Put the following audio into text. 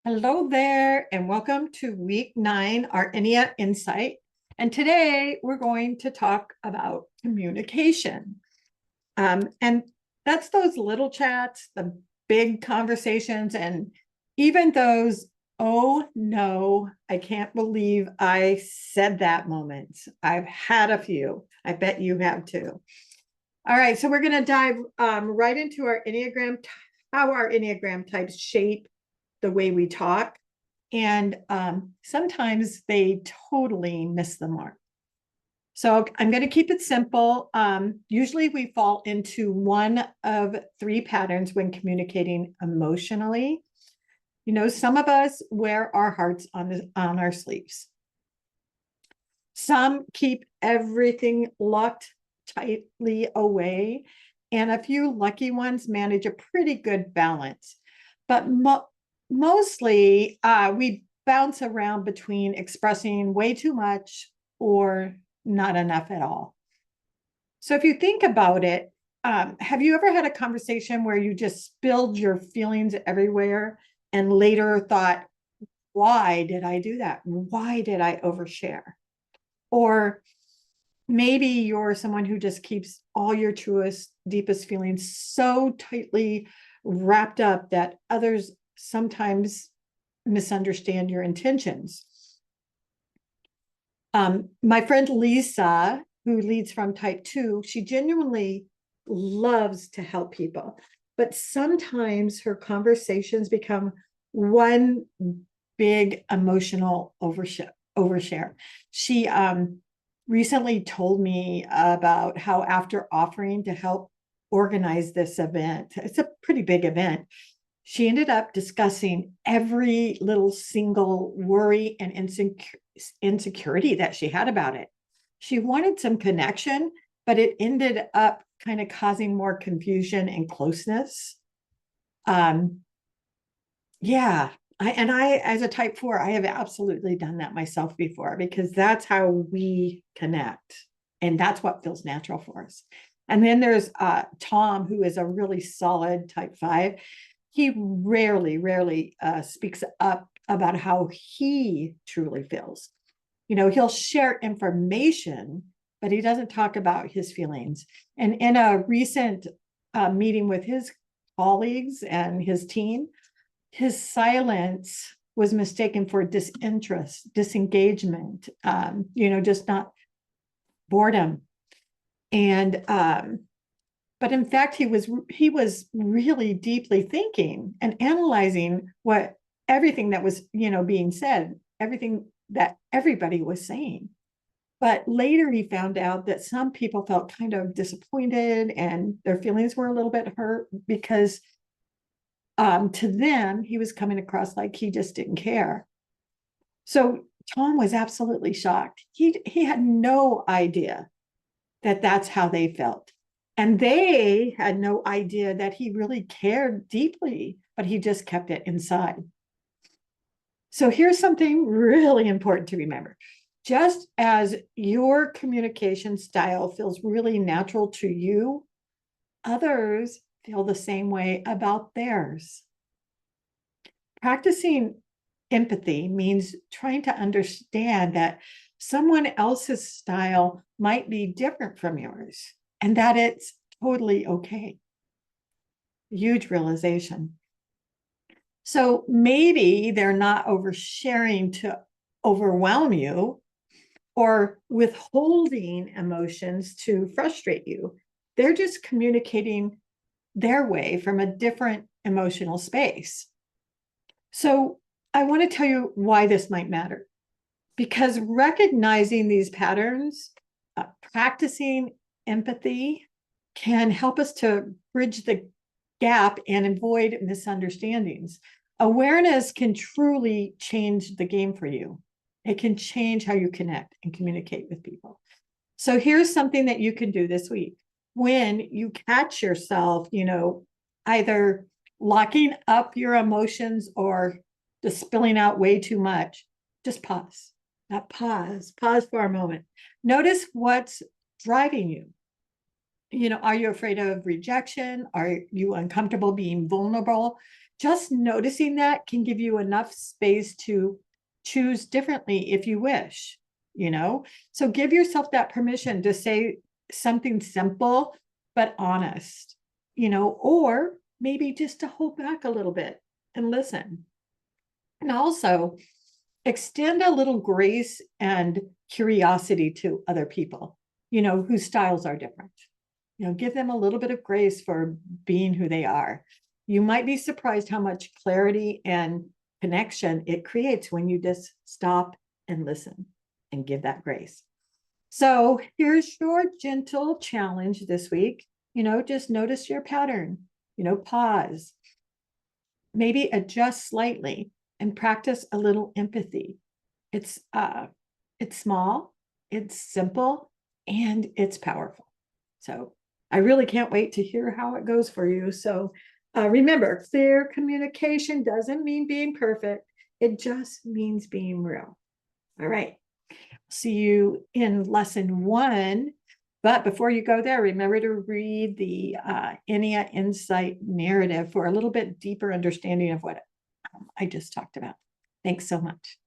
Hello there, and welcome to week 9, our Ennea Insight. And today we're going to talk about communication. And that's those little chats, the big conversations, and even those, oh no, I can't believe I said that moments. I've had a few. I bet you have too. All right, so we're going to dive right into our Enneagram, how our Enneagram types shape the way we talk. And sometimes they totally miss the mark. So I'm going to keep it simple. Usually we fall into one of 3 patterns when communicating emotionally. You know, some of us wear our hearts on our sleeves. Some keep everything locked tightly away, and a few lucky ones manage a pretty good balance. But mostly we bounce around between expressing way too much or not enough at all. So if you think about it, have you ever had a conversation where you just spilled your feelings everywhere and later thought, why did I do that? Why did I overshare? Or maybe you're someone who just keeps all your truest, deepest feelings so tightly wrapped up that others sometimes misunderstand your intentions. My friend Lisa, who leads from type 2, she genuinely loves to help people, but sometimes her conversations become one big emotional overshare. She recently told me about how after offering to help organize this event, it's a pretty big event, she ended up discussing every little single worry and insecurity that she had about it. She wanted some connection, but it ended up kind of causing more confusion and closeness. Um, yeah, I as a type 4, I have absolutely done that myself before because that's how we connect, and that's what feels natural for us. And then there's Tom, who is a really solid type 5. He rarely speaks up about how he truly feels. You know, he'll share information, but he doesn't talk about his feelings. And in a recent meeting with his colleagues and his team, his silence was mistaken for disinterest, disengagement, just not boredom. And but in fact, he was really deeply thinking and analyzing what everything that was, being said, everything that everybody was saying. But later he found out that some people felt kind of disappointed and their feelings were a little bit hurt because to them, he was coming across like he just didn't care. So Tom was absolutely shocked. He had no idea that that's how they felt. And they had no idea that he really cared deeply, but he just kept it inside. So here's something really important to remember. Just as your communication style feels really natural to you, others feel the same way about theirs. Practicing empathy means trying to understand that someone else's style might be different from yours and that it's totally okay. Huge realization. So maybe they're not oversharing to overwhelm you or withholding emotions to frustrate you. They're just communicating their way from a different emotional space. So I want to tell you why this might matter. Because recognizing these patterns, practicing empathy can help us to bridge the gap and avoid misunderstandings. Awareness can truly change the game for you. It can change how you connect and communicate with people. So here's something that you can do this week. When you catch yourself, either locking up your emotions or just spilling out way too much, just pause. Pause for a moment. Notice what's driving you. Are you afraid of rejection? Are you uncomfortable being vulnerable? Just noticing that can give you enough space to choose differently if you wish. So give yourself that permission to say something simple but honest, or maybe just to hold back a little bit and listen. And also extend a little grace and curiosity to other people, whose styles are different. Give them a little bit of grace for being who they are. You might be surprised how much clarity and connection it creates when you just stop and listen and give that grace. So here's your gentle challenge this week. Just notice your pattern, pause, maybe adjust slightly and practice a little empathy. It's small, it's simple, and it's powerful. So I really can't wait to hear how it goes for you. So remember, clear communication doesn't mean being perfect. It just means being real. All right. See you in lesson 1. But before you go there, remember to read the Ennea Insight narrative for a little bit deeper understanding of what I just talked about. Thanks so much.